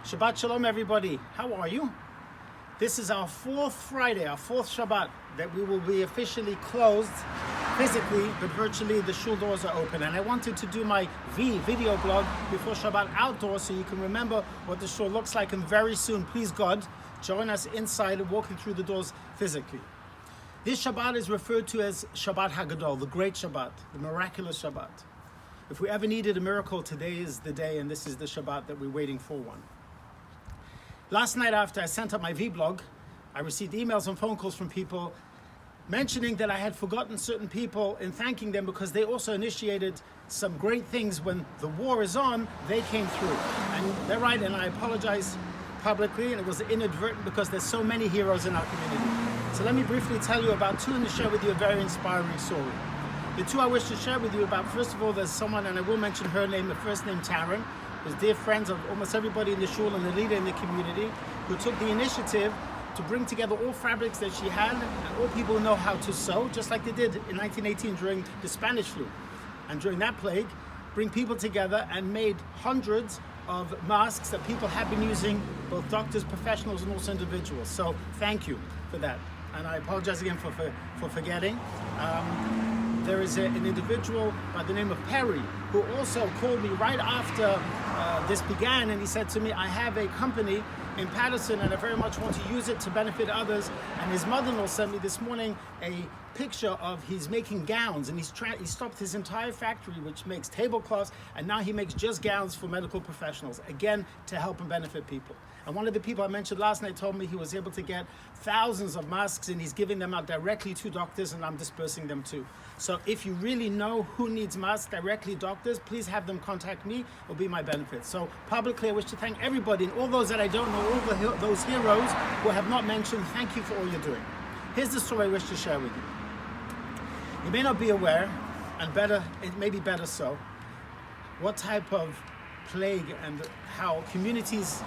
Shabbat Shalom, everybody. How are you? This is our fourth Friday, our fourth Shabbat, that we will be officially closed physically, but virtually the shul doors are open. And I wanted to do my video blog before Shabbat outdoors so you can remember what the shul looks like. And very soon, please God, join us inside and walking through the doors physically. This Shabbat is referred to as Shabbat HaGadol, the great Shabbat, the miraculous Shabbat. If we ever needed a miracle, today is the day, and this is the Shabbat that we're waiting for one. Last night after I sent up my vlog, I received emails and phone calls from people mentioning that I had forgotten certain people and thanking them because they also initiated some great things when the war is on, they came through. And they're right, and I apologize publicly, and it was inadvertent because there's so many heroes in our community. So let me briefly tell you about two and share with you a very inspiring story. The two I wish to share with you about, first of all, there's someone, and I will mention her name, the first name Taryn, who's dear friends of almost everybody in the shul and the leader in the community, who took the initiative to bring together all fabrics that she had and all people who know how to sew, just like they did in 1918 during the Spanish flu. And during that plague, bring people together and made hundreds of masks that people have been using, both doctors, professionals, and also individuals. So thank you for that. And I apologize again for forgetting. There is an individual by the name of Perry who also called me right after this began, and he said to me, I have a company in Patterson and I very much want to use it to benefit others. And his mother-in-law sent me this morning a picture of he's making gowns, and he stopped his entire factory which makes tablecloths, and now he makes just gowns for medical professionals, again to help and benefit people. And one of the people I mentioned last night told me he was able to get thousands of masks, and he's giving them out directly to doctors, and I'm dispersing them too. So if you really know who needs masks, directly doctors, please have them contact me. It'll be my benefit. So publicly, I wish to thank everybody, and all those that I don't know, all those heroes who I have not mentioned, thank you for all you're doing. Here's the story I wish to share with you. You may not be aware, and it may be better so, what type of plague and how communities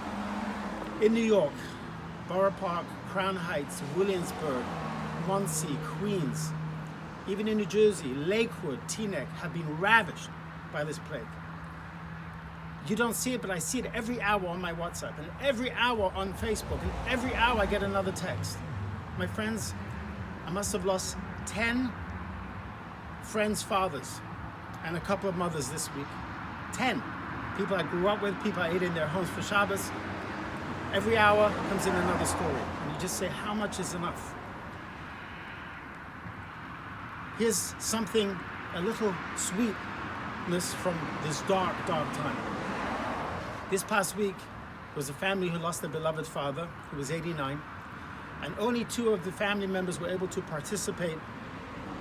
in New York, Borough Park, Crown Heights, Williamsburg, Muncie, Queens, even in New Jersey, Lakewood, Teaneck have been ravished by this plague. You don't see it, but I see it every hour on my WhatsApp, and every hour on Facebook, and every hour I get another text. My friends, I must have lost 10 friends' fathers and a couple of mothers this week. 10 people I grew up with, people I ate in their homes for Shabbos. Every hour comes in another story, and you just say, how much is enough? Here's something, a little sweetness from this dark, dark time. This past week was a family who lost their beloved father, who was 89, and only 2 of the family members were able to participate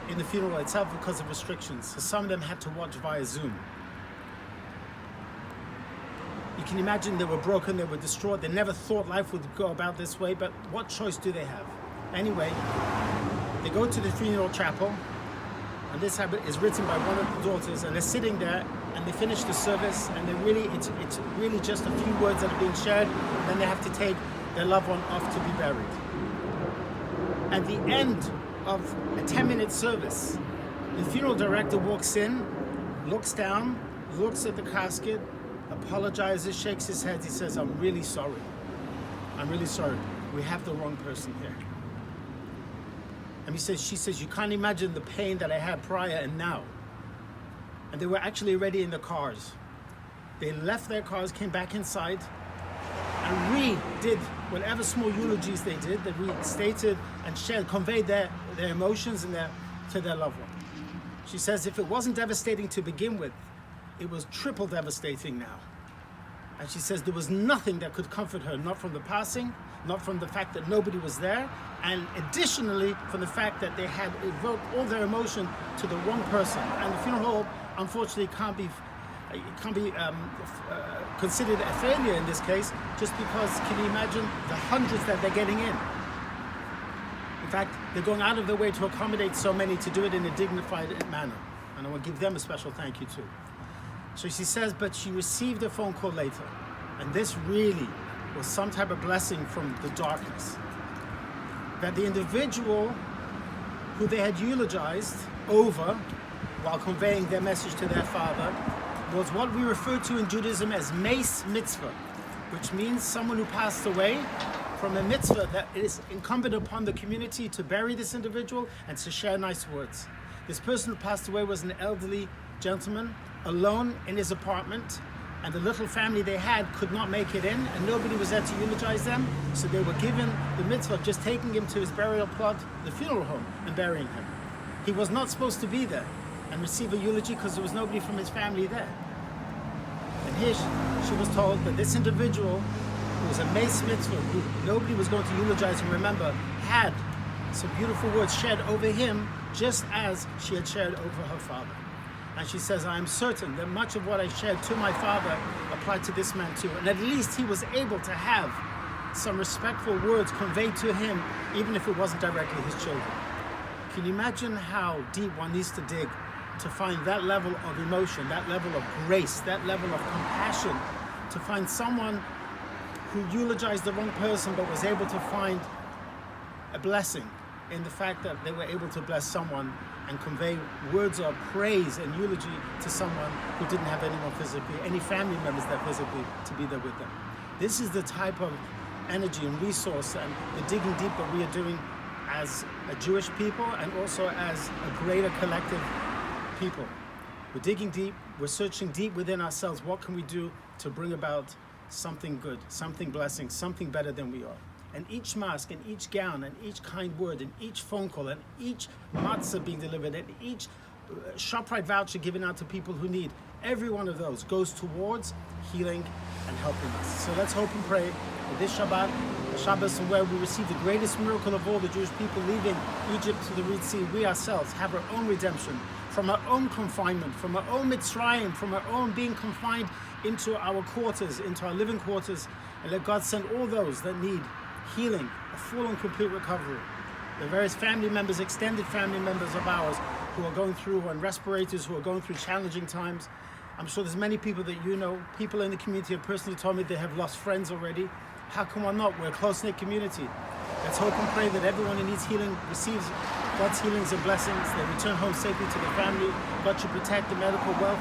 in the funeral itself because of restrictions. So some of them had to watch via Zoom. You can imagine they were broken, they were distraught, they never thought life would go about this way, but what choice do they have? Anyway, they go to the funeral chapel, and this habit is written by one of the daughters, and they're sitting there, and they finish the service, and it's really just a few words that are being shared, and then they have to take their loved one off to be buried. At the end of a 10-minute service, the funeral director walks in, looks down, looks at the casket, apologizes, shakes his head. He says, I'm really sorry. I'm really sorry. We have the wrong person here. And she says, you can't imagine the pain that I had prior and now. And they were actually already in the cars. They left their cars, came back inside, and redid whatever small eulogies they did, that we stated and shared, conveyed their emotions and to their loved one. She says, if it wasn't devastating to begin with, it was triple devastating now. And she says there was nothing that could comfort her, not from the passing, not from the fact that nobody was there, and additionally from the fact that they had evoked all their emotion to the wrong person. And the funeral home, unfortunately, can't be considered a failure in this case, just because, can you imagine the hundreds that they're getting in? In fact, they're going out of their way to accommodate so many to do it in a dignified manner. And I want to give them a special thank you too. So she says, but she received a phone call later, and this really was some type of blessing from the darkness. That the individual who they had eulogized over while conveying their message to their father was what we refer to in Judaism as mace mitzvah. which means someone who passed away from a mitzvah that it is incumbent upon the community to bury this individual and to share nice words. This person who passed away was an elderly gentleman, alone in his apartment, and the little family they had could not make it in, and nobody was there to eulogize them, so they were given the mitzvah of just taking him to his burial plot, the funeral home, and burying him. He was not supposed to be there and receive a eulogy because there was nobody from his family there. And here she was told that this individual, who was a mace mitzvah, who nobody was going to eulogize and remember, had some beautiful words shared over him, just as she had shared over her father. And she says, I am certain that much of what I shared to my father applied to this man too. And at least he was able to have some respectful words conveyed to him, even if it wasn't directly his children. Can you imagine how deep one needs to dig to find that level of emotion, that level of grace, that level of compassion, to find someone who eulogized the wrong person but was able to find a blessing in the fact that they were able to bless someone and convey words of praise and eulogy to someone who didn't have anyone physically, any family members there physically to be there with them. This is the type of energy and resource and the digging deep that we are doing as a Jewish people and also as a greater collective people. We're digging deep, we're searching deep within ourselves. What can we do to bring about something good, something blessing, something better than we are? And each mask, and each gown, and each kind word, and each phone call, and each matzah being delivered, and each ShopRite voucher given out to people who need, every one of those goes towards healing and helping us. So let's hope and pray that this Shabbat, the Shabbos where we receive the greatest miracle of all, the Jewish people leaving Egypt to the Red Sea, we ourselves have our own redemption from our own confinement, from our own Mitzrayim, from our own being confined into our quarters, into our living quarters, and let God send all those that need healing, a full and complete recovery. The various family members, extended family members of ours who are going through, and respirators who are going through challenging times. I'm sure there's many people that you know, people in the community have personally told me they have lost friends already. How come we're not? We're a close-knit community. Let's hope and pray that everyone who needs healing receives God's healings and blessings. They return home safely to their family. God should protect the medical wealth,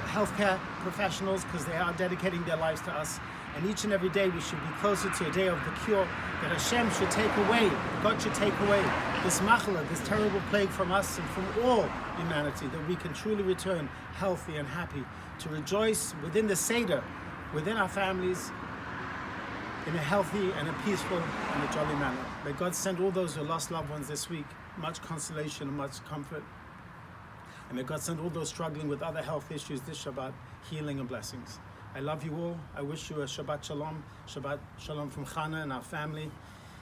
healthcare professionals, because they are dedicating their lives to us. And each and every day we should be closer to a day of the cure, that Hashem should take away, God should take away this machla, this terrible plague from us and from all humanity, that we can truly return healthy and happy to rejoice within the Seder, within our families, in a healthy and a peaceful and a jolly manner. May God send all those who lost loved ones this week much consolation and much comfort. And may God send all those struggling with other health issues this Shabbat healing and blessings. I love you all. I wish you a Shabbat Shalom from Chana and our family.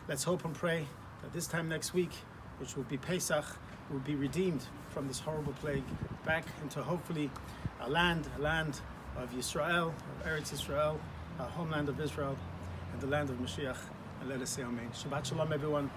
Let's hope and pray that this time next week, which will be Pesach, will be redeemed from this horrible plague back into hopefully a land of Yisrael, of Eretz Yisrael, our homeland of Israel, and the land of Mashiach. And let us say Amen. Shabbat Shalom, everyone.